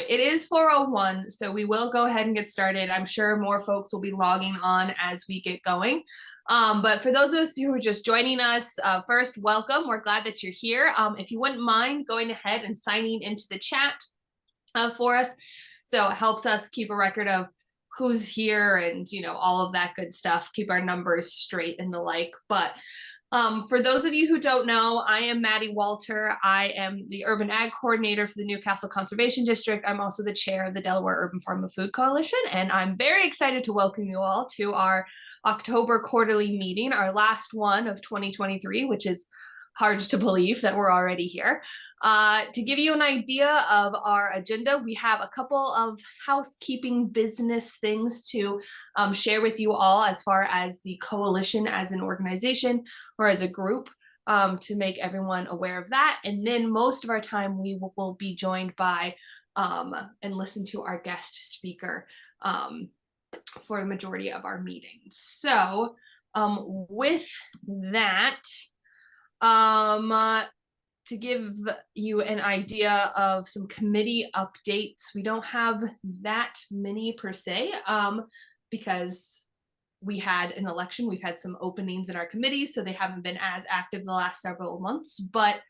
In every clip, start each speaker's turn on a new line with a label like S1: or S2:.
S1: right, it is 4:01, so we will go ahead and get started. I'm sure more folks will be logging on as we get going. But for those of us who are just joining us, first, welcome. We're glad that you're here. If you wouldn't mind going ahead and signing into the chat for us, so it helps us keep a record of who's here and, all of that good stuff, keep our numbers straight and the like. But for those of you who don't know, I am Maddie Walter. I am the Urban Ag Coordinator for the Newcastle Conservation District. I'm also the chair of the Delaware Urban Farm and Food Coalition, and I'm very excited to welcome you all to our October quarterly meeting, our last one of 2023, which is hard to believe that we're already here. To give you an idea of our agenda, we have a couple of housekeeping business things to share with you all as far as the coalition as an organization or as a group, to make everyone aware of that. And then most of our time we will be joined by and listen to our guest speaker for a majority of our meetings. So with that, to give you an idea of some committee updates, we don't have that many per se, because we had an election. We've had some openings in our committees, so they haven't been as active the last several months. But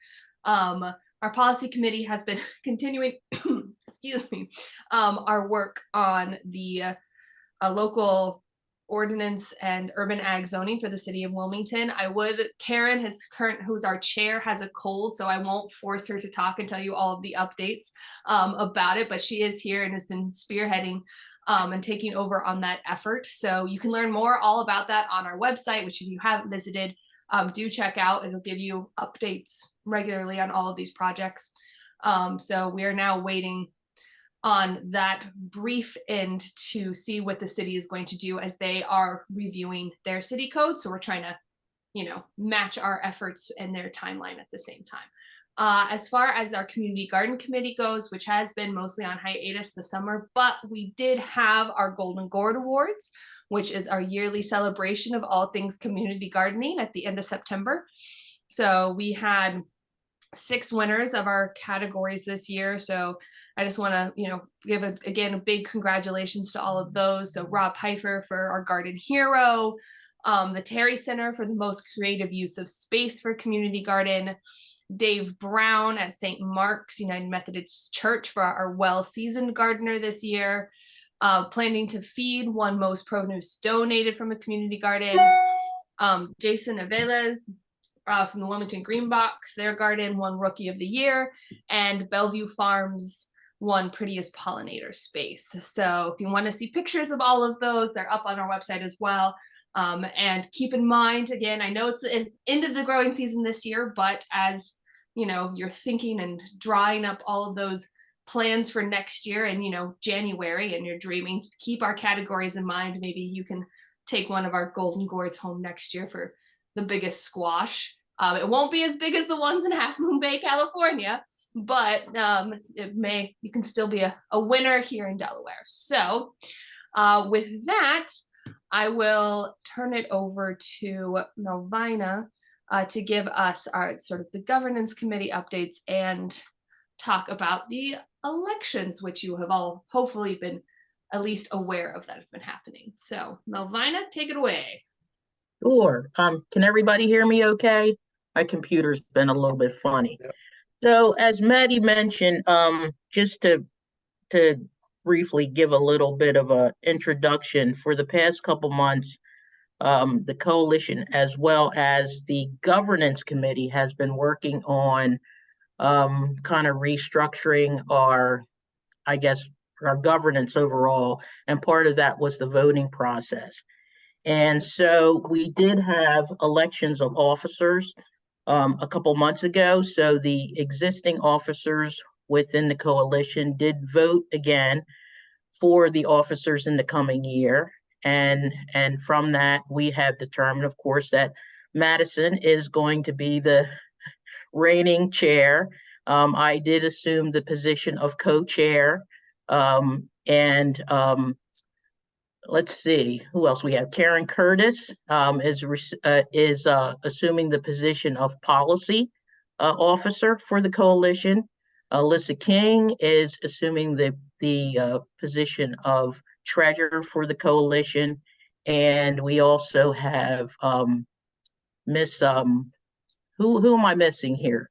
S1: our policy committee has been continuing, excuse me, our work on the local ordinance and urban ag zoning for the city of Wilmington. Karen, who's our chair, has a cold, so I won't force her to talk and tell you all of the updates about it, but she is here and has been spearheading and taking over on that effort. So you can learn more all about that on our website, which if you haven't visited, do check out. It'll give you updates regularly on all of these projects. So we are now waiting on that brief end to see what the city is going to do as they are reviewing their city code. So we're trying to, match our efforts and their timeline at the same time. As far as our community garden committee goes, which has been mostly on hiatus this summer, but we did have our Golden Gourd Awards, which is our yearly celebration of all things community gardening at the end of September. So we had 6 winners of our categories this year. So I just want to, give a big congratulations to all of those. So Rob Pfeiffer for our Garden Hero, the Terry Center for the most creative use of space for community garden, Dave Brown at St. Mark's United Methodist Church for our well-seasoned gardener this year, Planting to Feed won most produce donated from a community garden, Jason Aveles from the Wilmington Green Box, their garden won Rookie of the Year, and Bellevue Farms won Prettiest Pollinator Space. So if you want to see pictures of all of those, they're up on our website as well. And keep in mind, again, I know it's the end of the growing season this year, but as you're thinking and drawing up all of those plans for next year and January, and you're dreaming, keep our categories in mind. Maybe you can take one of our Golden Gourds home next year for the biggest squash. It won't be as big as the ones in Half Moon Bay, California, but you can still be a winner here in Delaware. So with that, I will turn it over to Melvina to give us our sort of the governance committee updates and talk about the elections, which you have all hopefully been at least aware of that have been happening. So Melvina, take it away.
S2: Sure. Can everybody hear me okay? My computer's been a little bit funny. Yep. So as Maddie mentioned, just to briefly give a little bit of an introduction, for the past couple months, the coalition as well as the governance committee has been working on kind of restructuring our governance overall, and part of that was the voting process. And so we did have elections of officers a couple months ago. So the existing officers within the coalition did vote again for the officers in the coming year. And from that, we have determined, of course, that Madison is going to be the reigning chair. I did assume the position of co-chair. Let's see who else we have. Karen Curtis is assuming the position of policy officer for the coalition. Alyssa King is assuming the position of treasurer for the coalition. And we also have Miss, who am I missing here?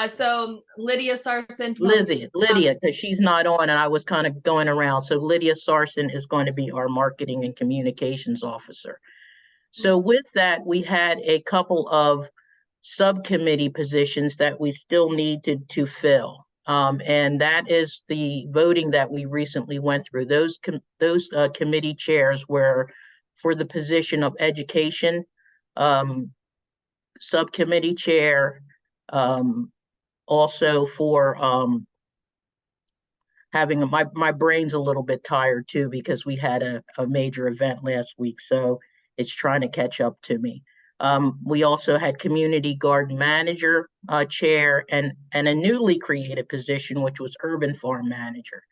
S1: So Lydia Sarson from
S2: Lydia, because she's not on and I was kind of going around. So Lydia Sarson is going to be our marketing and communications officer. So with that, we had a couple of subcommittee positions that we still need to fill. And that is the voting that we recently went through. Those committee chairs were for the position of education, subcommittee chair, also for having my brain's a little bit tired too because we had a major event last week, so it's trying to catch up to me. We also had community garden manager chair and a newly created position, which was urban farm manager.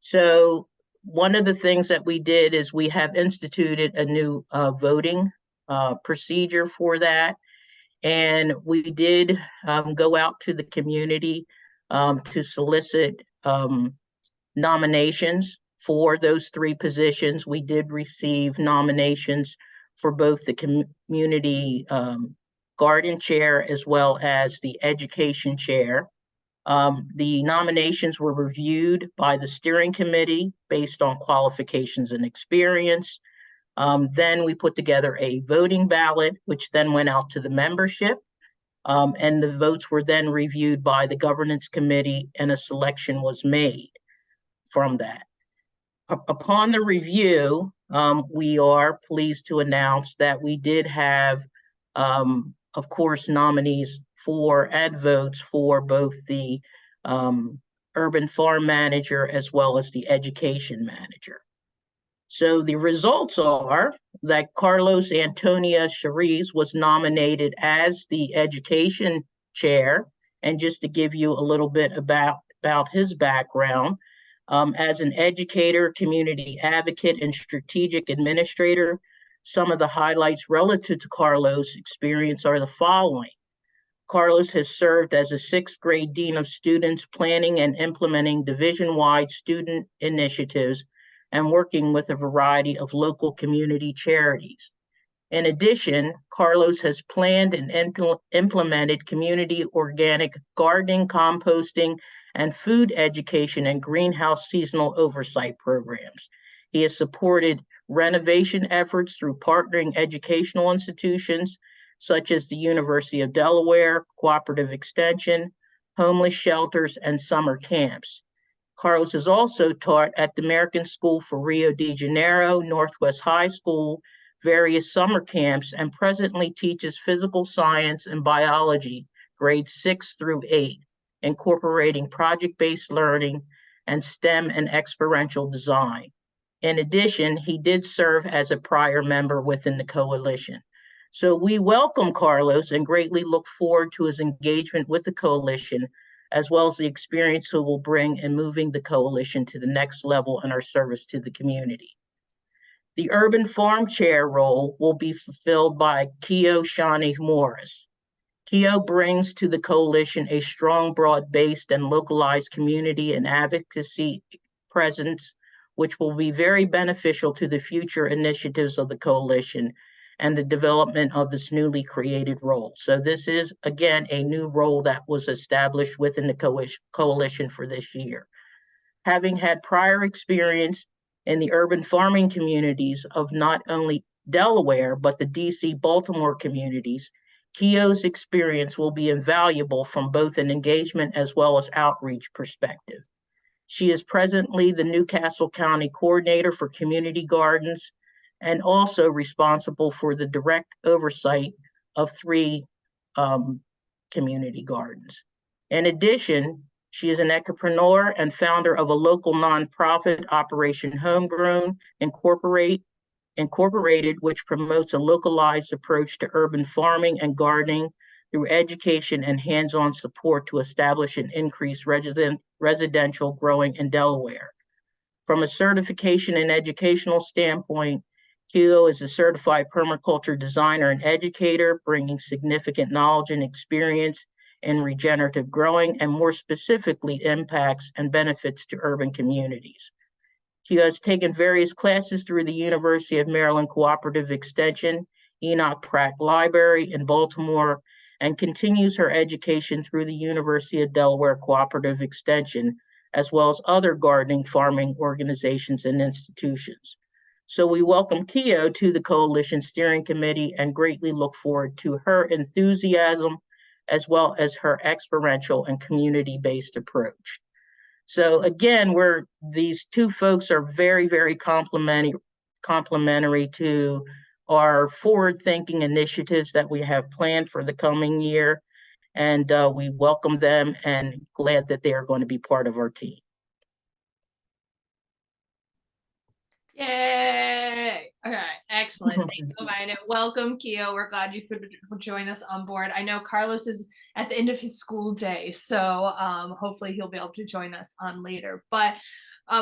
S2: So one of the things that we did is we have instituted a new voting procedure for that. And we did go out to the community to solicit nominations for those three positions. We did receive nominations for both the community garden chair as well as the education chair. The nominations were reviewed by the steering committee based on qualifications and experience. Then we put together a voting ballot, which then went out to the membership. And the votes were then reviewed by the governance committee and a selection was made from that. Upon the review, we are pleased to announce that we did have, of course, nominees for and votes for both the urban farm manager as well as the education manager. So the results are that Carlos Antonia Cheriz was nominated as the education chair. And just to give you a little bit about his background, as an educator, community advocate, and strategic administrator, some of the highlights relative to Carlos' experience are the following. Carlos has served as a sixth grade dean of students, planning and implementing division-wide student initiatives and working with a variety of local community charities. In addition, Carlos has planned and implemented community organic gardening, composting, and food education and greenhouse seasonal oversight programs. He has supported renovation efforts through partnering educational institutions such as the University of Delaware, Cooperative Extension, homeless shelters, and summer camps. Carlos has also taught at the American School for Rio de Janeiro, Northwest High School, various summer camps, and presently teaches physical science and biology, grades 6 through 8, incorporating project-based learning and STEM and experiential design. In addition, he did serve as a prior member within the coalition. So we welcome Carlos and greatly look forward to his engagement with the coalition, as well as the experience he will bring in moving the coalition to the next level in our service to the community. The urban farm chair role will be fulfilled by Keo Shawnee Morris. Keo brings to the coalition a strong, broad-based and localized community and advocacy presence, which will be very beneficial to the future initiatives of the coalition and the development of this newly created role. So this is, again, a new role that was established within the coalition for this year. Having had prior experience in the urban farming communities of not only Delaware, but the DC, Baltimore communities, Keo's experience will be invaluable from both an engagement as well as outreach perspective. She is presently the Newcastle County Coordinator for Community Gardens and also responsible for the direct oversight of 3 community gardens. In addition, she is an entrepreneur and founder of a local nonprofit, Operation Homegrown Incorporated, which promotes a localized approach to urban farming and gardening through education and hands-on support to establish and increase residential growing in Delaware. From a certification and educational standpoint, Keo is a certified permaculture designer and educator, bringing significant knowledge and experience in regenerative growing, and more specifically, impacts and benefits to urban communities. She has taken various classes through the University of Maryland Cooperative Extension, Enoch Pratt Library in Baltimore, and continues her education through the University of Delaware Cooperative Extension, as well as other gardening farming organizations and institutions. So we welcome Keo to the Coalition Steering Committee and greatly look forward to her enthusiasm as well as her experiential and community-based approach. So again, these two folks are very, very complementary to our forward-thinking initiatives that we have planned for the coming year. And we welcome them and glad that they are going to be part of our team.
S1: Yay! Okay, excellent. Thank you, Amanda. Welcome, Keo. We're glad you could join us on board. I know Carlos is at the end of his school day, so hopefully he'll be able to join us on later. But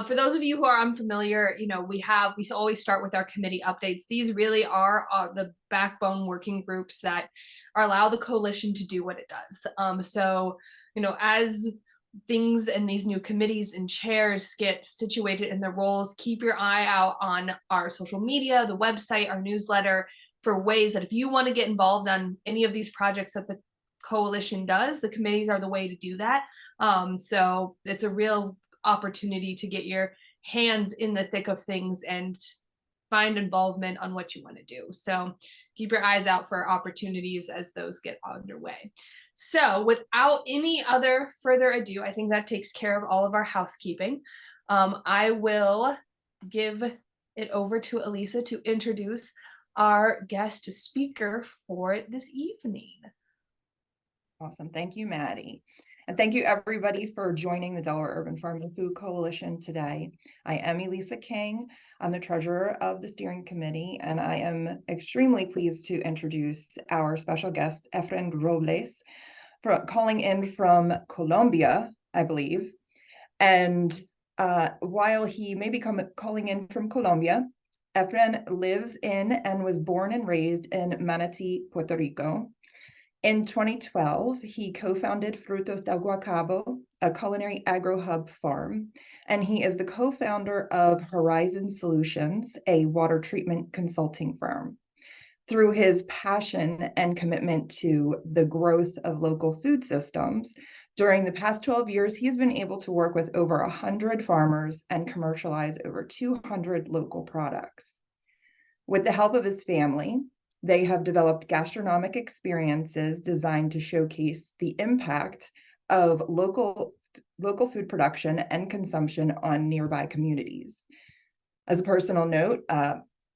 S1: for those of you who are unfamiliar, we always start with our committee updates. These really are the backbone working groups that allow the coalition to do what it does. So, as things and these new committees and chairs get situated in their roles, keep your eye out on our social media, the website, our newsletter, for ways that if you want to get involved on any of these projects that the coalition does, the committees are the way to do that. So it's a real opportunity to get your hands in the thick of things and find involvement on what you want to do. So keep your eyes out for opportunities as those get underway. So without any other further ado, I think that takes care of all of our housekeeping. I will give it over to Elisa to introduce our guest speaker for this evening.
S3: Awesome. Thank you, Maddie. And thank you, everybody, for joining the Delaware Urban Farm and Food Coalition today. I am Elisa King. I'm the treasurer of the steering committee, and I am extremely pleased to introduce our special guest, Efrén Robles, calling in from Colombia, I believe. And while he may be calling in from Colombia, Efrén lives in and was born and raised in Manatí, Puerto Rico. In 2012, he co-founded Frutos del Guacabo, a culinary agro-hub farm, and he is the co-founder of Horizon Solutions, a water treatment consulting firm. Through his passion and commitment to the growth of local food systems, during the past 12 years, he's been able to work with over 100 farmers and commercialize over 200 local products. With the help of his family, they have developed gastronomic experiences designed to showcase the impact of local food production and consumption on nearby communities. As a personal note,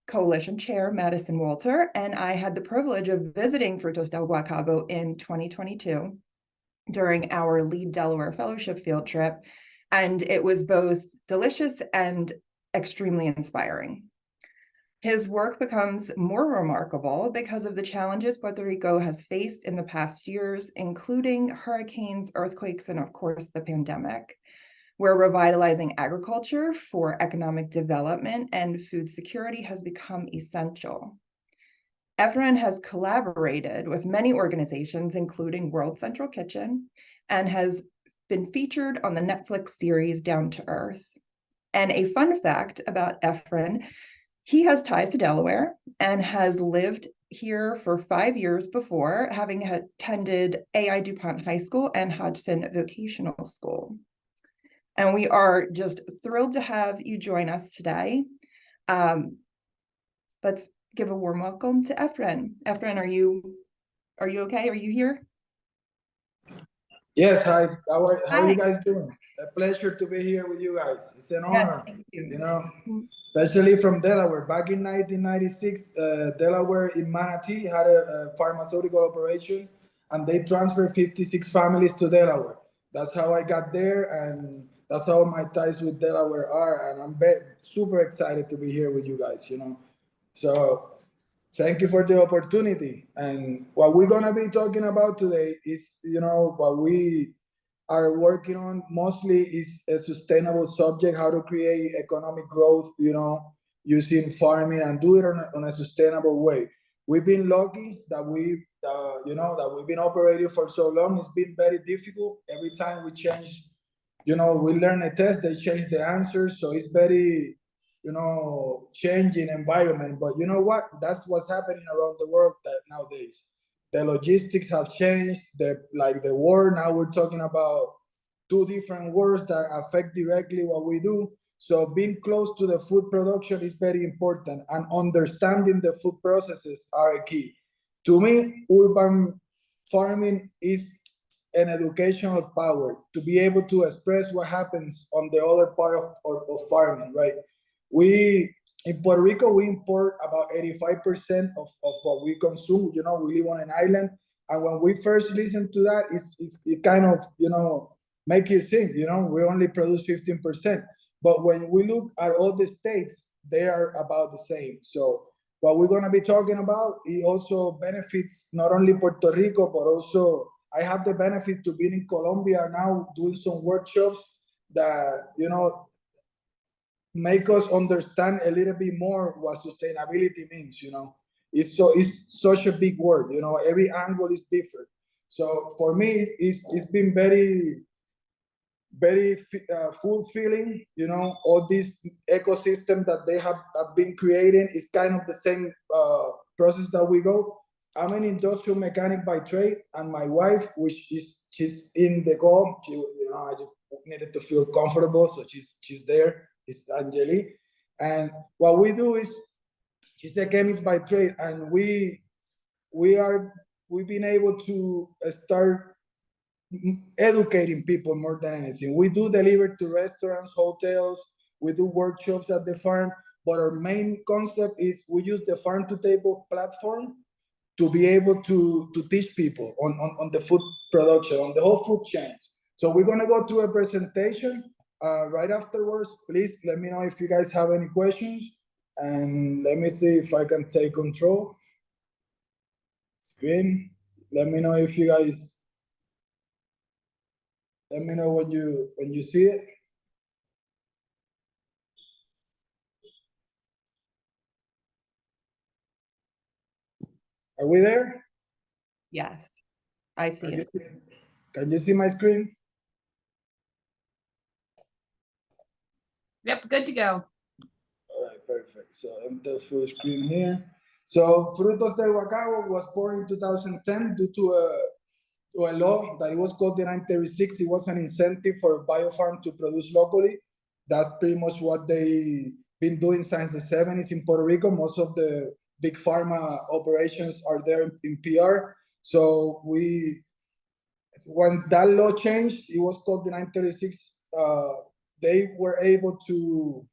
S3: Coalition Chair Madison Walter and I had the privilege of visiting Frutos del Guacabo in 2022 during our Lead Delaware Fellowship field trip, and it was both delicious and extremely inspiring. His work becomes more remarkable because of the challenges Puerto Rico has faced in the past years, including hurricanes, earthquakes, and of course, the pandemic, where revitalizing agriculture for economic development and food security has become essential. Efrén has collaborated with many organizations, including World Central Kitchen, and has been featured on the Netflix series Down to Earth. And a fun fact about Efrén: he has ties to Delaware and has lived here for 5 years before, having attended AI DuPont High School and Hodgson Vocational School. And we are just thrilled to have you join us today. Let's give a warm welcome to Efrén. Efrén, are you okay? Are you here?
S4: Yes, hi. How are you guys doing? A pleasure to be here with you guys. It's an honor.
S3: Yes, thank you.
S4: Especially from Delaware. Back in 1996, Delaware in Manatee had a pharmaceutical operation, and they transferred 56 families to Delaware. That's how I got there, and that's how my ties with Delaware are. And I'm super excited to be here with you guys. So thank you for the opportunity. And what we're gonna be talking about today is, what we are working on mostly is a sustainable subject, how to create economic growth, using farming and do it on a sustainable way. we've been lucky that we've been operating for so long. It's been very difficult. Every time we change, we learn a test, they change the answers. So it's very, changing environment. But you know what? That's what's happening around the world nowadays. The logistics have changed. The war, now we're talking about two different wars that affect directly what we do. So being close to the food production is very important, and understanding the food processes are a key. To me, urban farming is an educational power to be able to express what happens on the other part of farming, right? In Puerto Rico, we import about 85% of what we consume. We live on an island. And when we first listen to that, it kind of, make you think, we only produce 15%. But when we look at all the states, they are about the same. So what we're going to be talking about, it also benefits not only Puerto Rico, but also I have the benefit to being in Colombia now, doing some workshops that, make us understand a little bit more what sustainability means. It's such a big word. Every angle is different. So for me, it's been very, very fulfilling. All this ecosystem that they have been creating is kind of the same process that we go. I'm an industrial mechanic by trade, and my wife, she's in the call. I just needed to feel comfortable, so she's there. It's Angeli, and what we do is, she's a chemist by trade, and we've been able to start educating people more than anything. We do deliver to restaurants, hotels, we do workshops at the farm, but our main concept is we use the farm to table platform to be able to teach people on the food production, on the whole food chain. So we're gonna go through a presentation right afterwards. Please let me know if you guys have any questions, and let me see if I can take control. Screen. Let me know if you guys. Let me know when you see it. Are we there?
S3: Yes, I see it.
S4: Can you see my screen?
S1: Yep, good to go.
S4: All right, perfect. So enter full screen here. So Frutos del Guacabo was born in 2010 due to a law that it was called the 936. It was an incentive for biofarm to produce locally. That's pretty much what they've been doing since the 70s in Puerto Rico. Most of the big pharma operations are there in PR. So when that law changed, it was called the 936. They were able to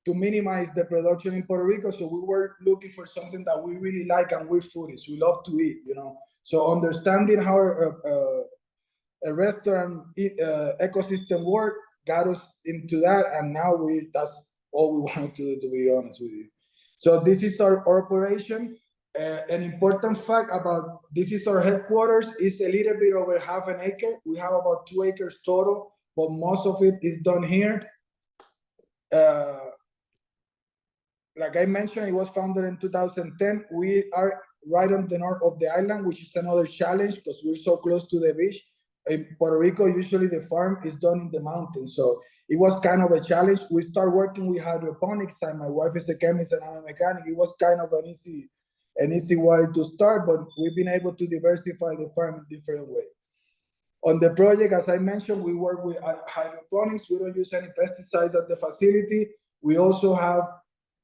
S4: minimize the production in Puerto Rico. So we were looking for something that we really like, and we're foodies. We love to eat, So understanding how a restaurant ecosystem work got us into that, and now that's all we wanted to do, to be honest with you. So this is our operation. An important fact about this is our headquarters. It's a little bit over half an acre. We have about 2 acres total, but most of it is done here. Like I mentioned, it was founded in 2010. We are right on the north of the island, which is another challenge because we're so close to the beach. In Puerto Rico, usually the farm is done in the mountains. So it was kind of a challenge. We started working with hydroponics, and my wife is a chemist and I'm a mechanic. It was kind of an easy way to start, but we've been able to diversify the farm in different ways. On the project, as I mentioned, we work with hydroponics. We don't use any pesticides at the facility. We also have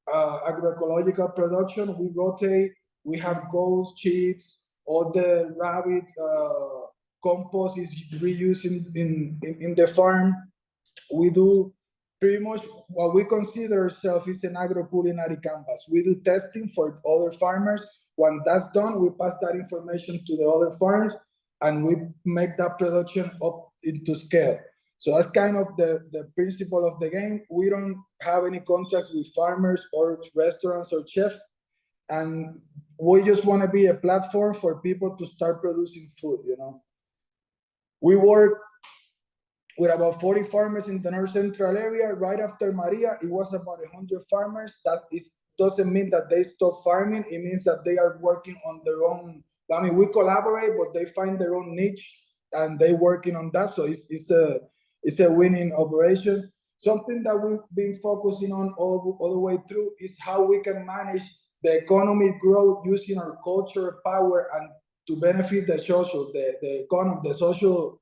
S4: agroecological production. We rotate. We have goats, sheep, all the rabbits. Compost is reused in the farm. We do pretty much what we consider ourselves is an agroculinary canvas. We do testing for other farmers. When that's done, we pass that information to the other farms, and we make that production up into scale. So that's kind of the principle of the game. We don't have any contracts with farmers or restaurants or chefs, and we just want to be a platform for people to start producing food, We work with about 40 farmers in the north central area. Right after Maria, it was about 100 farmers. doesn't mean that they stop farming. It means that they are working on their own. I mean, we collaborate, but they find their own niche and they working on that. So it's a winning operation. Something that we've been focusing on all the way through is how we can manage the economic growth using our culture, power, and to benefit the social, the economy, the social,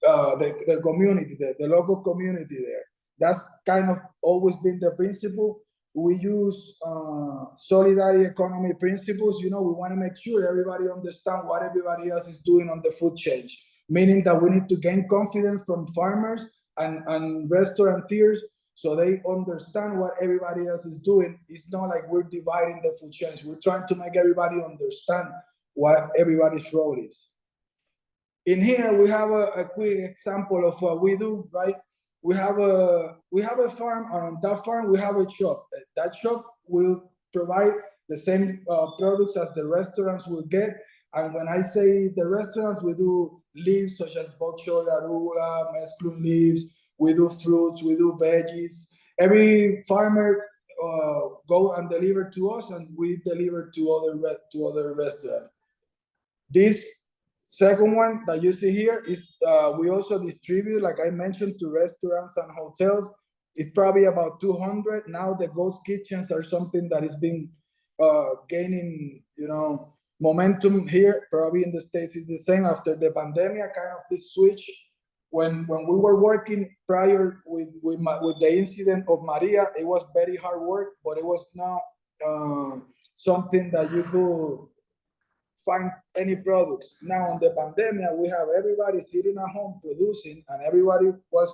S4: the community, the local community there. That's kind of always been the principle. We use solidarity economy principles. You know, we want to make sure everybody understands what everybody else is doing on the food chain, meaning that we need to gain confidence from farmers and restaurateurs so they understand what everybody else is doing. It's not like we're dividing the food chains. We're trying to make everybody understand what everybody's role is. In here, we have a quick example of what we do, right? We have a farm, and on that farm, we have a shop. That shop will provide the same products as the restaurants will get. And when I say the restaurants, we do leaves such as bok choy, arugula, mesclun leaves. We do fruits, we do veggies. Every farmer go and deliver to us, and we deliver to other restaurants. This second one that you see here is we also distribute, like I mentioned, to restaurants and hotels. It's probably about 200. Now the ghost kitchens are something that is being gaining, you know, momentum here. Probably in the States it's the same after the pandemic, kind of this switch. When we were working prior with the incident of Maria, it was very hard work, but it was not something that you could find any products. Now on the pandemic, we have everybody sitting at home producing, and everybody was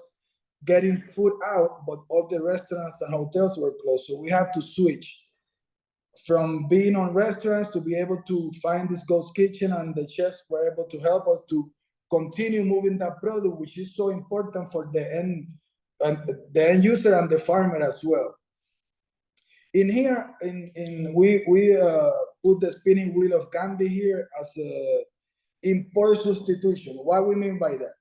S4: getting food out, but all the restaurants and hotels were closed. So we had to switch from being on restaurants to be able to find this ghost kitchen, and the chefs were able to help us to continue moving that product, which is so important for the end user and the farmer as well. In here, we put the spinning wheel of Gandhi here as a import substitution. What we mean by that?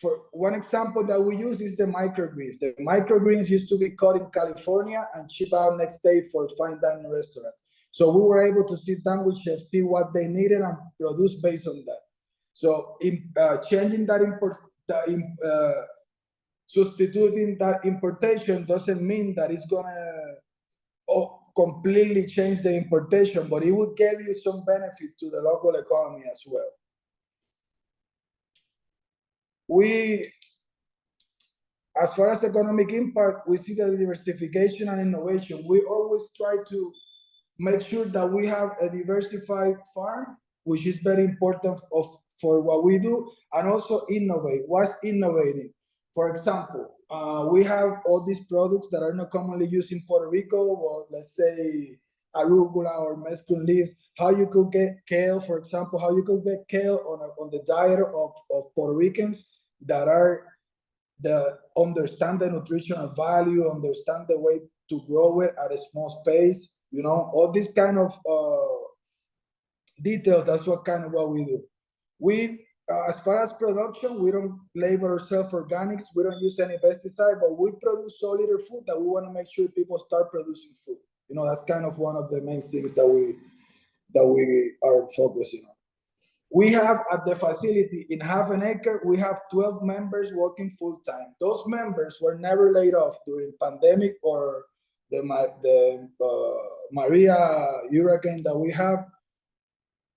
S4: For one example that we use is the microgreens. The microgreens used to be caught in California and shipped out next day for fine dining restaurants. So we were able to sit down with chefs, see what they needed, and produce based on that. So changing that substituting that importation doesn't mean that it's gonna completely change the importation, but it would give you some benefits to the local economy as well. As far as economic impact, we see the diversification and innovation. We always try to make sure that we have a diversified farm, which is very important for what we do, and also innovate. What's innovating? For example, we have all these products that are not commonly used in Puerto Rico, or let's say arugula or mesclun leaves. How you could get kale, for example, how you could get kale on the diet of Puerto Ricans that understand the nutritional value, understand the way to grow it at a small space. You know, all these kind of details. That's what we do. As far as production, we don't label ourselves organics. We don't use any pesticide, but we produce solider food that we want to make sure people start producing food. You know, that's kind of one of the main things that we are focusing on. We have at the facility in half an acre, we have 12 members working full time. Those members were never laid off during pandemic or the Maria hurricane that we have.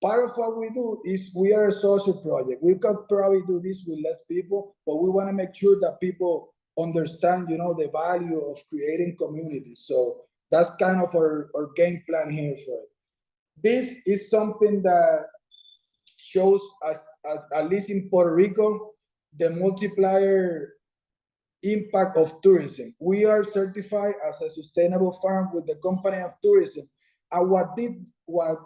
S4: Part of what we do is we are a social project. We could probably do this with less people, but we want to make sure that people understand, you know, the value of creating communities. So that's kind of our game plan here for it. This is something that shows us, at least in Puerto Rico, the multiplier impact of tourism. We are certified as a sustainable farm with the Company of Tourism. And what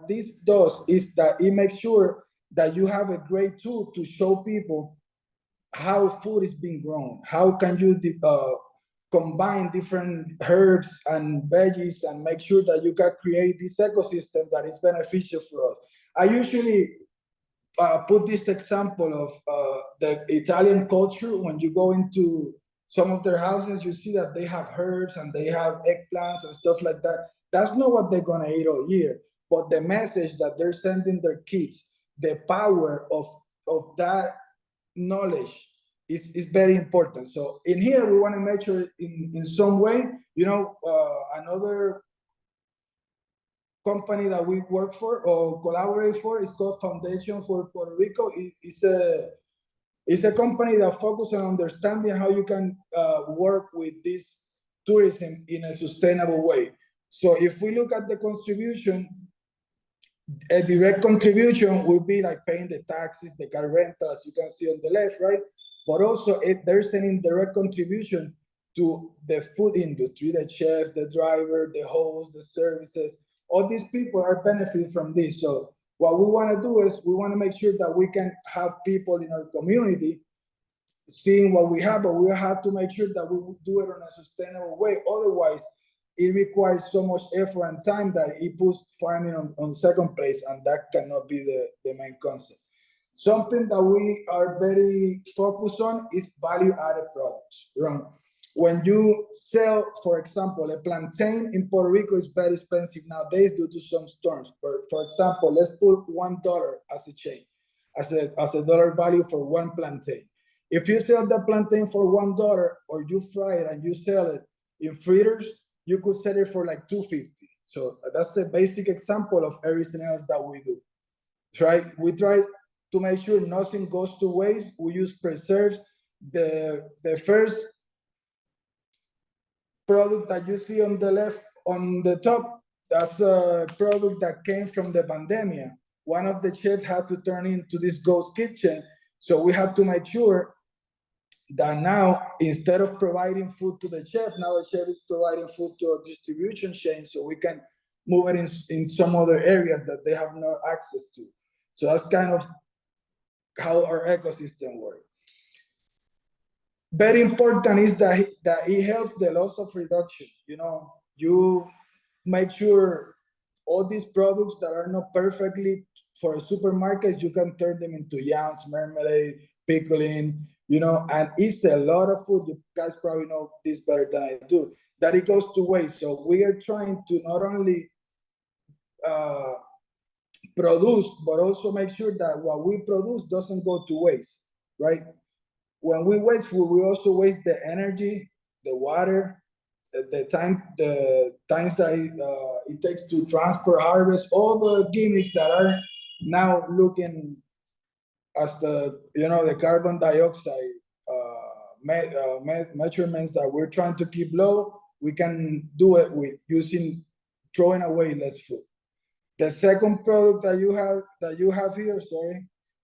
S4: this does is that it makes sure that you have a great tool to show people how food is being grown. How can you combine different herbs and veggies and make sure that you can create this ecosystem that is beneficial for us. I usually put this example of the Italian culture. When you go into some of their houses, you see that they have herbs and they have eggplants and stuff like that. That's not what they're gonna eat all year, but the message that they're sending their kids, the power of that knowledge is very important. So in here, we want to make sure in some way, another company that we work for or collaborate for is called Foundation for Puerto Rico. It's a company that focuses on understanding how you can work with this tourism in a sustainable way. So if we look at the contribution, a direct contribution will be like paying the taxes, the car rental, as you can see on the left, right? But also there's an indirect contribution to the food industry, the chef, the driver, the host, the services. All these people are benefiting from this. So what we want to do is we want to make sure that we can have people in our community seeing what we have, but we have to make sure that we do it in a sustainable way. Otherwise, it requires so much effort and time that it puts farming on second place, and that cannot be the main concept. Something that we are very focused on is value-added products. When you sell, for example, a plantain in Puerto Rico is very expensive nowadays due to some storms. For example, let's put $1 as a chain, as a dollar value for one plantain. If you sell the plantain for $1 or you fry it and you sell it in fritters, you could sell it for like $2.50. So that's a basic example of everything else that we do. We try to make sure nothing goes to waste. We use preserves. The first product that you see on the left, on the top, that's a product that came from the pandemic. One of the chefs had to turn into this ghost kitchen. So we had to make sure that now, instead of providing food to the chef, now the chef is providing food to a distribution chain so we can move it in some other areas that they have no access to. So that's kind of how our ecosystem works. Very important is that it helps the loss of reduction. You make sure all these products that are not perfectly for supermarkets, you can turn them into yams, marmalade, pickling, and it's a lot of food. You guys probably know this better than I do, that it goes to waste. So we are trying to not only produce, but also make sure that what we produce doesn't go to waste, right? When we waste food, we also waste the energy, the water, the times that it takes to transport, harvest, all the gimmicks that are now looking as the carbon dioxide measurements that we're trying to keep low. We can do it with throwing away less food. The second product that you have here,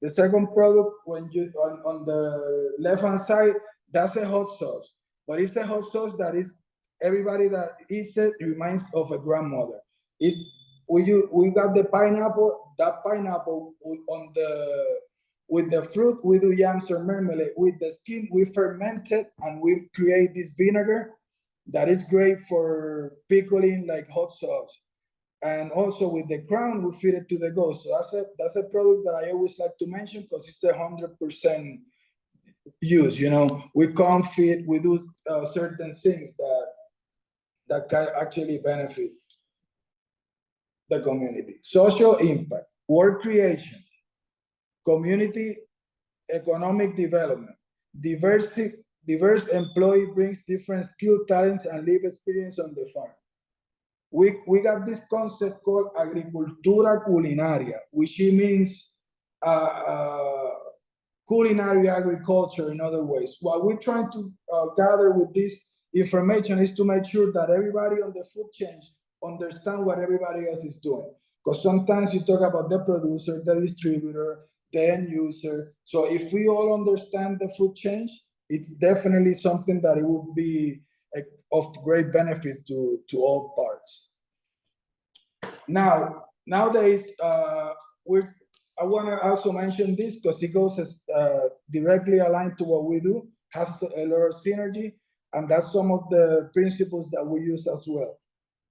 S4: the second product, when you on the left hand side, that's a hot sauce, but it's a hot sauce that is everybody that eats it reminds of a grandmother. We got the pineapple. That pineapple with the fruit, we do yams or marmalade. With the skin, we ferment it and we create this vinegar that is great for pickling like hot sauce. And also with the crown, we feed it to the goat. So that's a product that I always like to mention because it's 100% use. We can't feed, we do certain things that can actually benefit the community. Social impact, work creation, community economic development, diverse employee brings different skill, talents, and life experience on the farm. We got this concept called agricultura culinaria, which means culinary agriculture in other ways. What we're trying to gather with this information is to make sure that everybody on the food chain understand what everybody else is doing. Because sometimes you talk about the producer, the distributor, the end user. So if we all understand the food chain, it's definitely something that it will be of great benefits to all parts. Nowadays, I want to also mention this because it goes directly aligned to what we do, has a lot of synergy, and that's some of the principles that we use as well.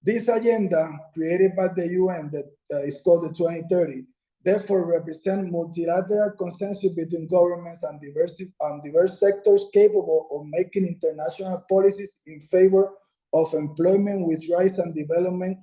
S4: This agenda created by the UN that is called the 2030, therefore represent multilateral consensus between governments and diverse sectors capable of making international policies in favor of employment with rights and development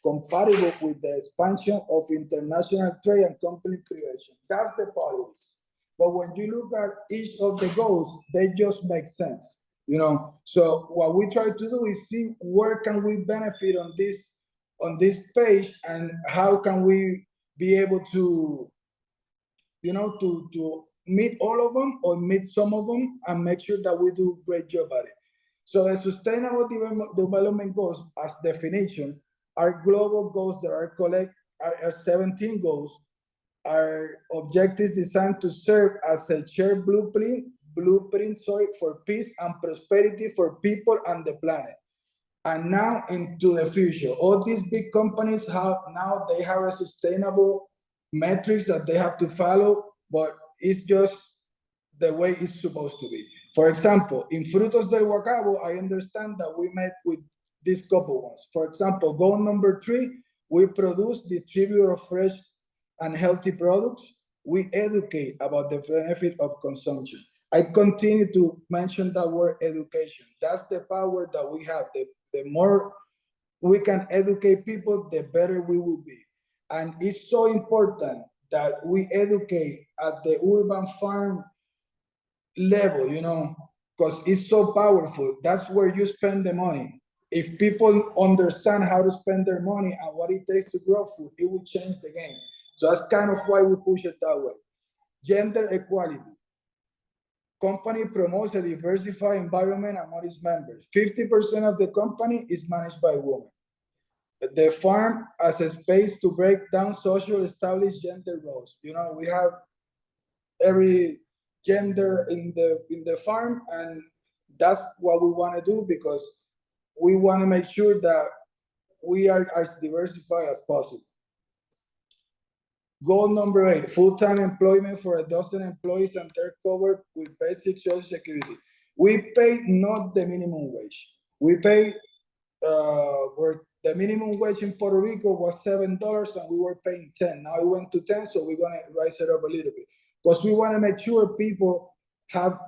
S4: compatible with the expansion of international trade and conflict prevention. That's the politics. But when you look at each of the goals, they just make sense, you know? So what we try to do is see where can we benefit on this page, and how can we be able to, you know, to meet all of them or meet some of them and make sure that we do a great job at it. So the sustainable development goals, as definition, are global goals that are 17 goals, are objectives designed to serve as a shared blueprint for peace and prosperity for people and the planet. And now into the future, all these big companies have a sustainable metrics that they have to follow, but it's just the way it's supposed to be. For example, in Frutos del Guacabo, I understand that we met with these couple ones. For example, goal number 3, we produce, distribute of fresh and healthy products. We educate about the benefit of consumption. I continue to mention that word education. That's the power that we have. The more we can educate people, the better we will be. And it's so important that we educate at the urban farm level, you know, because it's so powerful. That's where you spend the money. If people understand how to spend their money and what it takes to grow food, it will change the game. So that's kind of why we push it that way. Gender equality. Company promotes a diversified environment among its members. 50% of the company is managed by women. The farm as a space to break down social established gender roles. You know, we have every gender in the farm, and that's what we want to do, because we want to make sure that we are as diversified as possible. Goal number 8, full-time employment for 12 employees, and they're covered with basic social security. We pay not the minimum wage. We pay where the minimum wage in Puerto Rico was $7 and we were paying 10. Now it went to 10, so we're gonna rise it up a little bit, because we want to make sure people have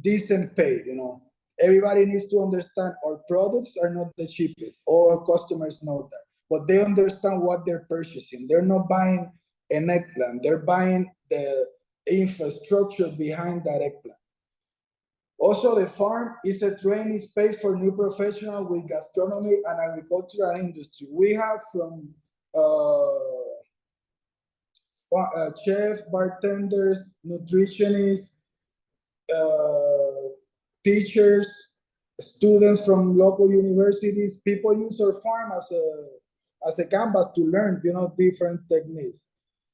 S4: decent pay, you know. Everybody needs to understand our products are not the cheapest. All our customers know that, but they understand what they're purchasing. They're not buying an eggplant, they're buying the infrastructure behind that eggplant. Also, the farm is a training space for new professionals with gastronomy and agricultural industry. We have from chefs, bartenders, nutritionists, teachers, students from local universities. People use our farm as a canvas to learn, you know, different techniques.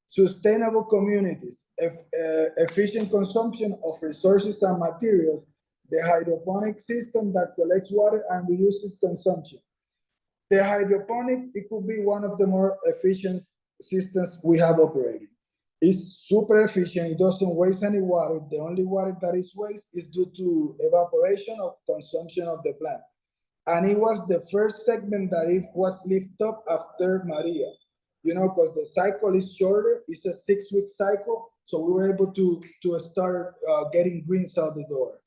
S4: Sustainable communities, efficient consumption of resources and materials, the hydroponic system that collects water and reduces consumption. The hydroponic, it could be one of the more efficient systems we have operating. It's super efficient, it doesn't waste any water. The only water that is waste is due to evaporation of consumption of the plant. And it was the first segment that it was lifted up after Maria. You know, because the cycle is shorter, it's a 6-week cycle, so we were able to start getting greens out the door.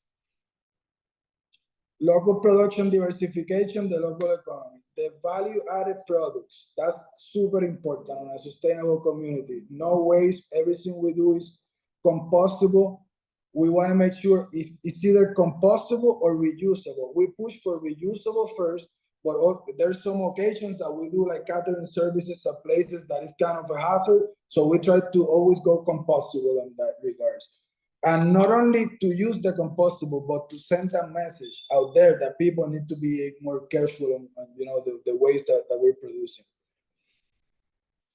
S4: Local production diversification, the local economy, the value-added products, that's super important on a sustainable community. No waste, everything we do is compostable. We want to make sure it's either compostable or reusable. We push for reusable first, but there's some occasions that we do like catering services at places that is kind of a hazard. So we try to always go compostable in that regards. And not only to use the compostable, but to send a message out there that people need to be more careful on you know, the waste that we're producing.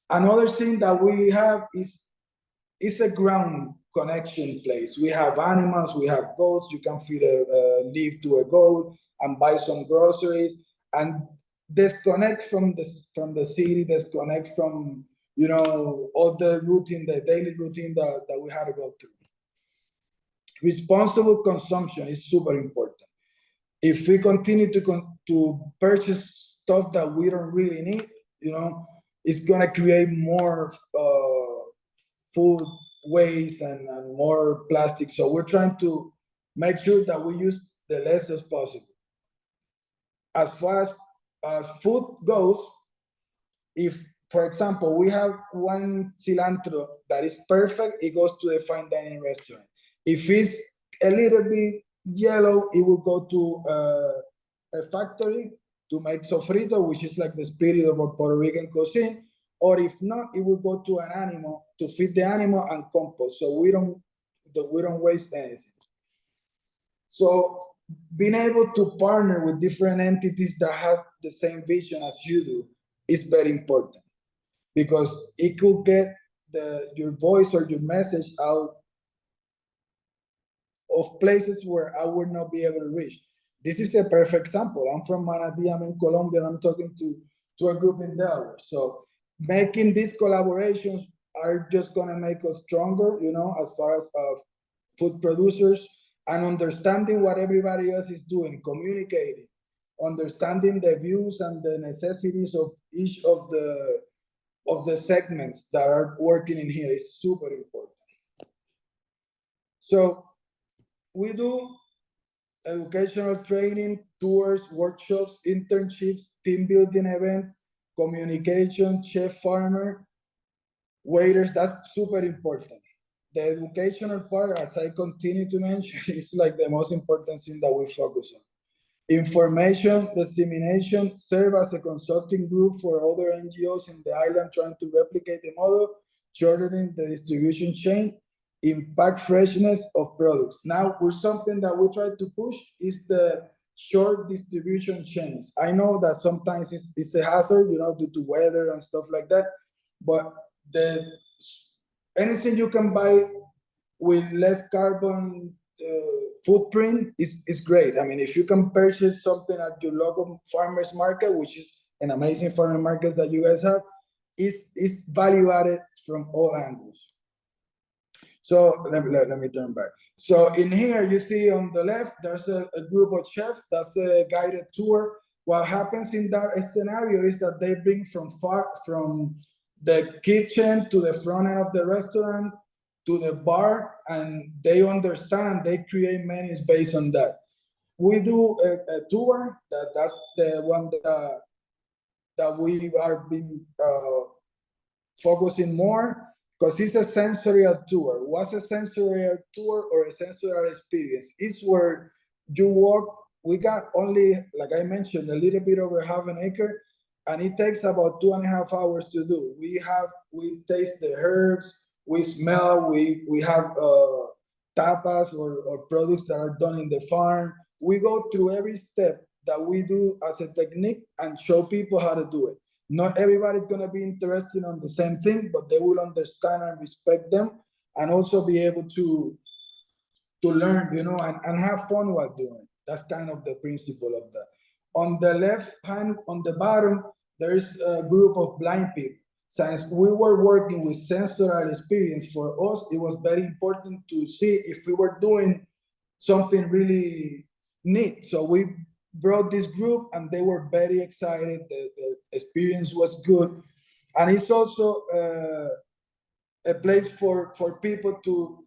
S4: Another thing that we have is a ground connection place. We have animals, we have goats, you can feed a leaf to a goat and buy some groceries. And disconnect from the city, disconnect from, you know, all the routine, the daily routine that we had to go through. Responsible consumption is super important. If we continue to purchase stuff that we don't really need, you know, it's gonna create more food waste and more plastic. So we're trying to make sure that we use the less as possible. As far as food goes, if, for example, we have one cilantro that is perfect, it goes to the fine dining restaurant. If it's a little bit yellow, it will go to a factory to make sofrito, which is like the spirit of a Puerto Rican cuisine. Or if not, it will go to an animal to feed the animal and compost. So we don't waste anything. So being able to partner with different entities that have the same vision as you do is very important, because it could get your voice or your message out of places where I would not be able to reach. This is a perfect example. I'm from Manatí, I'm in Colombia, and I'm talking to a group in Delaware. So making these collaborations are just gonna make us stronger, you know, as far as food producers, and understanding what everybody else is doing, communicating, understanding the views and the necessities of each of the segments that are working in here is super important. So we do educational training, tours, workshops, internships, team building events, communication, chef, farmer, waiters. That's super important. The educational part, as I continue to mention, is like the most important thing that we focus on. Information dissemination, serve as a consulting group for other NGOs in the island trying to replicate the model, shortening the distribution chain, impact freshness of products. Now, something that we try to push is the short distribution chains. I know that sometimes it's a hazard, you know, due to weather and stuff like that, but anything you can buy with less carbon footprint is great. I mean, if you can purchase something at your local farmers market, which is an amazing farmer market that you guys have, is value added from all angles. So let me turn back. So in here, you see on the left, there's a group of chefs. That's a guided tour. What happens in that scenario is that they bring from the kitchen to the front end of the restaurant to the bar, and they understand and they create menus based on that. We do a tour, that's the one that we are being focusing more, because it's a sensorial tour. What's a sensorial tour or a sensorial experience? It's where you walk. We got only, like I mentioned, a little bit over half an acre, and it takes about 2.5 hours to do. We taste the herbs, we smell, we have tapas or products that are done in the farm. We go through every step that we do as a technique and show people how to do it. Not everybody's gonna be interested on the same thing, but they will understand and respect them, and also be able to learn, you know, and have fun while doing it. That's kind of the principle of that. On the left hand, on the bottom, there is a group of blind people. Since we were working with sensorial experience, for us, it was very important to see if we were doing something really neat. So we brought this group, and they were very excited. The experience was good. And it's also a place for people to,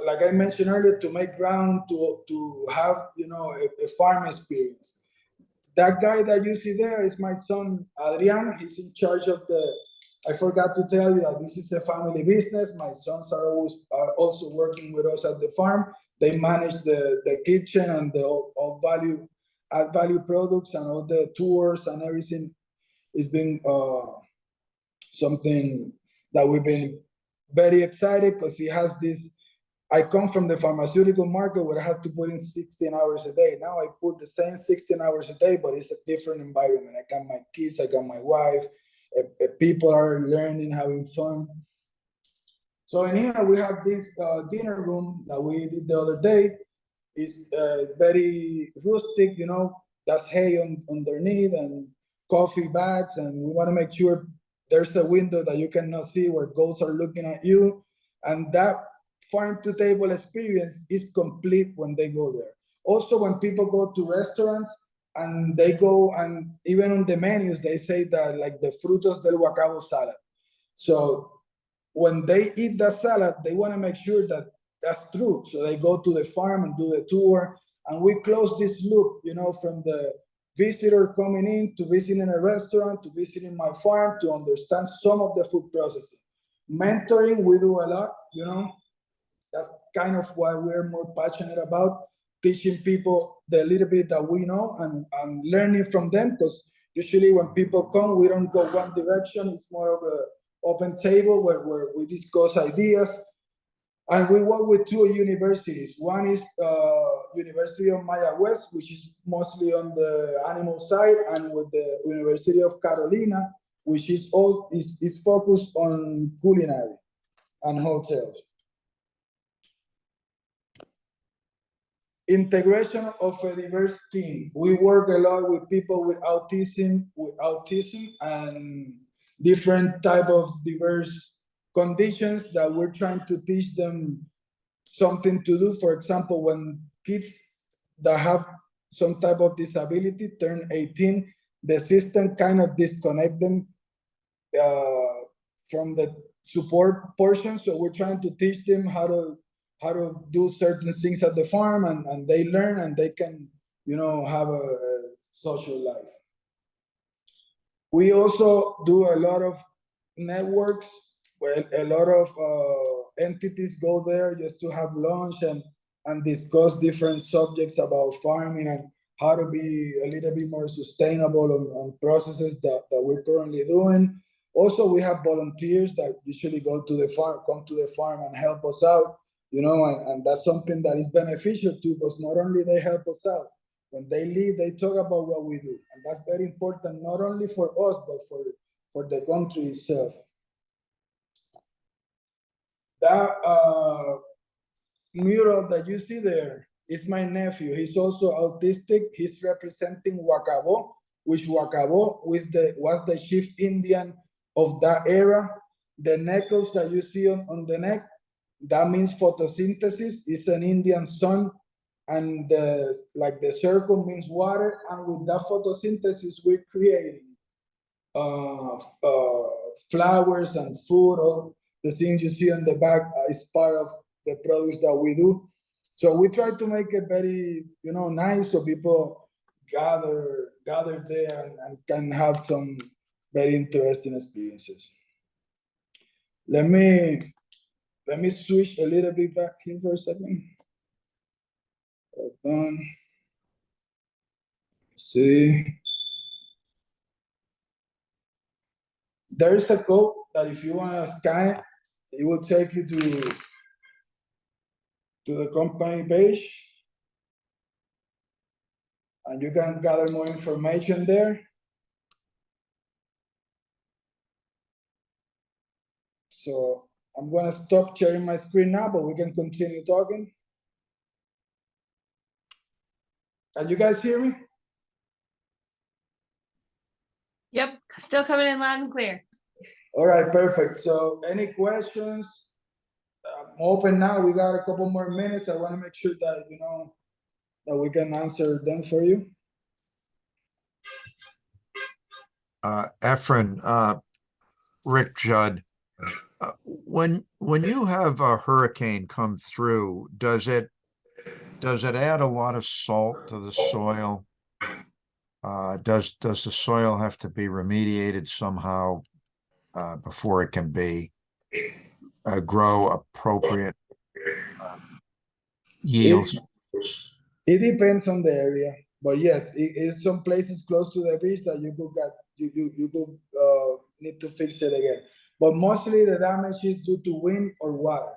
S4: like I mentioned earlier, to make ground, to have, you know, a farm experience. That guy that you see there is my son, Adrian. He's in charge of I forgot to tell you that this is a family business. My sons are also working with us at the farm. They manage the kitchen and the all add value products, and all the tours and everything is been something that we've been very excited, because he has this. I come from the pharmaceutical market where I have to put in 16 hours a day. Now I put the same 16 hours a day, but it's a different environment. I got my kids, I got my wife, people are learning, having fun. So in here we have this dinner room that we did the other day. It's very rustic, you know, that's hay underneath and coffee bags, and we want to make sure there's a window that you cannot see where goats are looking at you, and that farm to table experience is complete when they go there. Also, when people go to restaurants and they go, and even on the menus, they say that, like, the Frutos del Guacabo salad. So when they eat the salad, they want to make sure that that's true. So they go to the farm and do the tour, and we close this loop, you know, from the visitor coming in to visiting a restaurant, to visiting my farm, to understand some of the food processing. Mentoring, we do a lot, you know. That's kind of what we're more passionate about, teaching people the little bit that we know and learning from them, because usually when people come, we don't go one direction. It's more of an open table where we discuss ideas. And we work with two universities. One is University of Mayagüez, which is mostly on the animal side, and with the University of Carolina, which is focused on culinary and hotels. Integration of a diverse team. We work a lot with people with autism and different type of diverse conditions that we're trying to teach them something to do. For example, when kids that have some type of disability turn 18, the system kind of disconnect them from the support portion. So we're trying to teach them how to do certain things at the farm, and they learn and they can, you know, have a social life. We also do a lot of networks where a lot of entities go there just to have lunch and discuss different subjects about farming and how to be a little bit more sustainable on processes that we're currently doing. Also, we have volunteers that usually come to the farm and help us out, you know, and that's something that is beneficial too, because not only they help us out, when they leave, they talk about what we do. And that's very important, not only for us, but for the country itself. That mural that you see there is my nephew. He's also autistic. He's representing Guacabo, which Guacabo was the chief Indian of that era. The necklace that you see on the neck, that means photosynthesis. It's an Indian sun, and the circle means water. And with that photosynthesis, we're creating flowers and food. All the things you see on the back is part of the products that we do. So we try to make it very, you know, nice, so people gather there and can have some very interesting experiences. Let me switch a little bit back here for a second. Hold on. See. There is a code that if you want to scan it, it will take you to the company page, and you can gather more information there. So I'm gonna stop sharing my screen now, but we can continue talking. Can you guys hear me?
S1: Yep, still coming in loud and clear.
S4: All right, perfect. So any questions? I'm open now. We got a couple more minutes. I want to make sure that, you know, that we can answer them for you.
S5: Efrén, Rick Judd, when you have a hurricane come through, does it add a lot of salt to the soil? Does the soil have to be remediated somehow before it can be grow appropriate yields?
S4: It depends on the area, but yes, it's some places close to the beach that you could need to fix it again. But mostly the damage is due to wind or water.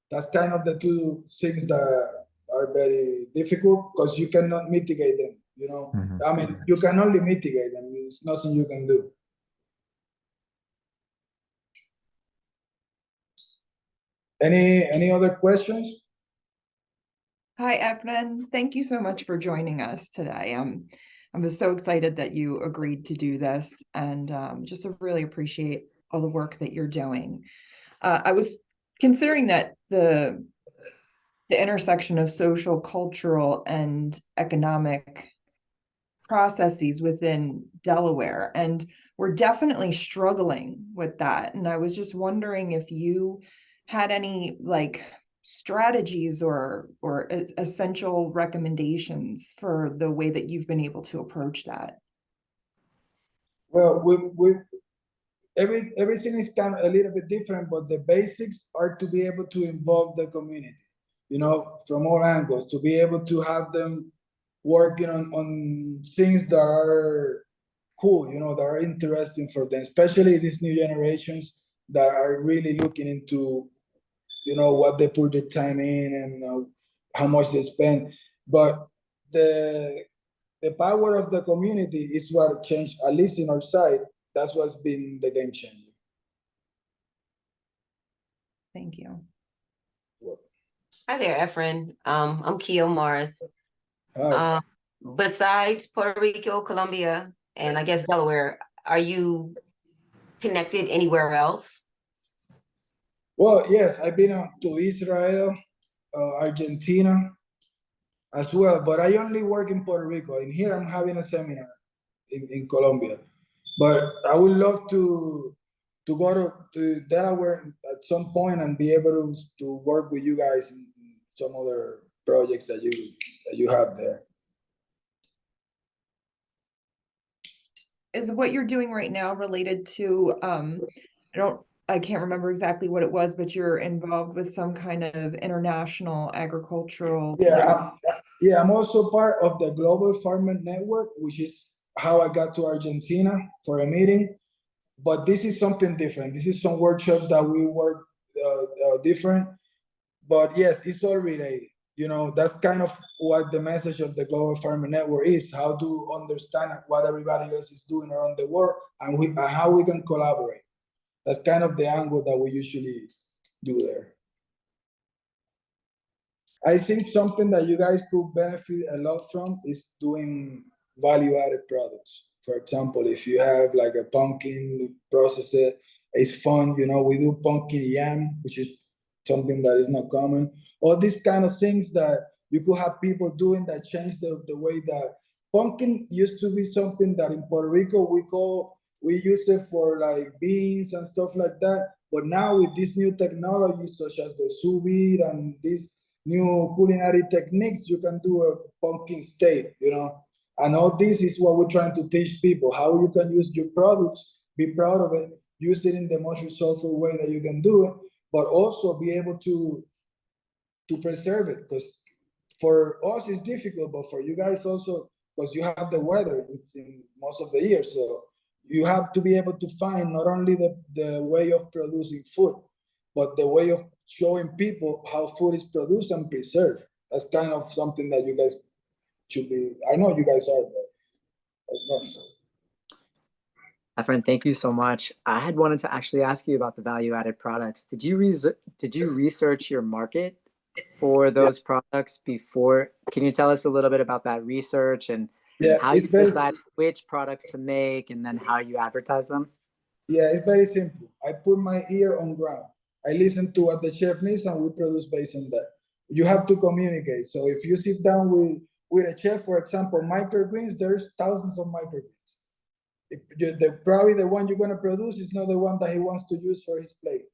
S4: That's kind of the two things that are very difficult, because you cannot mitigate them, you know.
S5: Mm-hmm.
S4: I mean, you can only mitigate them. There's nothing you can do. Any other questions?
S3: Hi, Efrén. Thank you so much for joining us today. I was so excited that you agreed to do this, and just really appreciate all the work that you're doing. I was considering that the intersection of social, cultural, and economic processes within Delaware, and we're definitely struggling with that. And I was just wondering if you had any strategies or essential recommendations for the way that you've been able to approach that?
S4: Well, everything is kind of a little bit different, but the basics are to be able to involve the community, you know, from all angles, to be able to have them working on things that are cool, you know, that are interesting for them, especially these new generations that are really looking into, you know, what they put their time in and how much they spend. But the power of the community is what changed, at least in our side. That's what's been the game changer.
S3: Thank you.
S6: Hi there, Efrén. I'm Keo Morris.
S4: Hi.
S6: Besides Puerto Rico, Colombia, and I guess Delaware, are you connected anywhere else?
S4: Well, yes, I've been to Israel, Argentina as well, but I only work in Puerto Rico. In here, I'm having a seminar in Colombia. But I would love to go to Delaware at some point and be able to work with you guys in some other projects that you have there.
S3: Is what you're doing right now related to, I can't remember exactly what it was, but you're involved with some kind of international agricultural.
S4: Yeah, I'm also part of the Global Farmer Network, which is how I got to Argentina for a meeting. But this is something different. This is some workshops that we work different. But yes, it's all related. You know, that's kind of what the message of the Global Farmer Network is: how to understand what everybody else is doing around the world and how we can collaborate. That's kind of the angle that we usually do there. I think something that you guys could benefit a lot from is doing value-added products. For example, if you have like a pumpkin, process it, it's fun. You know, we do pumpkin yam, which is something that is not common. All these kind of things that you could have people doing that change the way that pumpkin used to be something that in Puerto Rico we use it for like beans and stuff like that. But now with these new technologies such as the sous vide and these new culinary techniques, you can do a pumpkin steak, you know. And all this is what we're trying to teach people: how you can use your products, be proud of it, use it in the most resourceful way that you can do it, but also be able to preserve it. Because for us it's difficult, but for you guys also, because you have the weather in most of the year, so you have to be able to find not only the way of producing food, but the way of showing people how food is produced and preserved. That's kind of something that you guys should be. I know you guys are, but that's not so.
S7: Efrén, thank you so much. I had wanted to actually ask you about the value-added products. Did you research your market for those products before? Can you tell us a little bit about that research and how you decide which products to make and then how you advertise them?
S4: Yeah, it's very simple. I put my ear on ground. I listen to what the chef needs and we produce based on that. You have to communicate. So if you sit down with a chef, for example, microgreens, there's thousands of microgreens. Probably the one you're going to produce is not the one that he wants to use for his plate.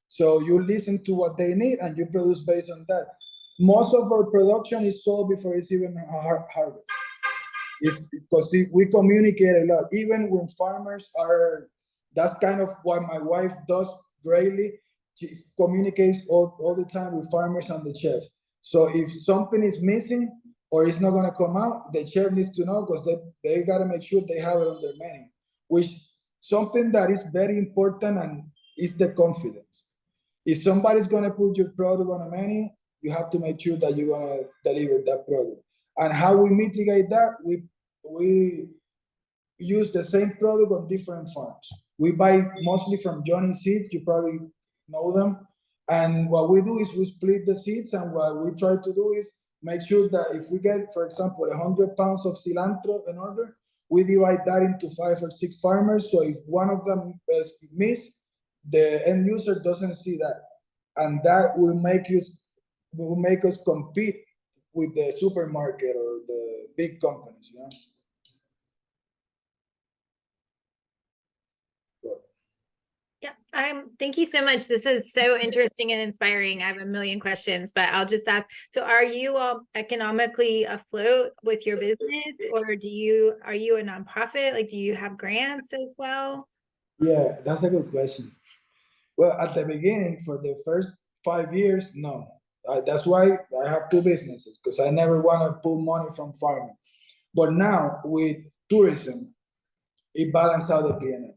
S4: So you listen to what they need and you produce based on that. Most of our production is sold before it's even a harvest. It's because we communicate a lot. Even when farmers are, that's kind of what my wife does greatly. She communicates all the time with farmers and the chefs. So if something is missing or it's not going to come out, the chef needs to know, because they got to make sure they have it on their menu, which something that is very important and is the confidence. If somebody's going to put your product on a menu, you have to make sure that you're going to deliver that product. And how we mitigate that, we use the same product on different farms. We buy mostly from Johnny Seeds, you probably know them. And what we do is we split the seeds, and what we try to do is make sure that if we get, for example, 100 pounds of cilantro in order, we divide that into 5 or 6 farmers. So if one of them is missed, the end user doesn't see that. And that will make us compete with the supermarket or the big companies, you know?
S8: Yeah, Thank you so much. This is so interesting and inspiring. I have a million questions, but I'll just ask. So are you all economically afloat with your business, or are you a nonprofit? Like, do you have grants as well?
S4: Yeah, that's a good question. Well, at the beginning, for the first 5 years, no. That's why I have two businesses, because I never want to pull money from farming. But now with tourism, it balanced out the P&L.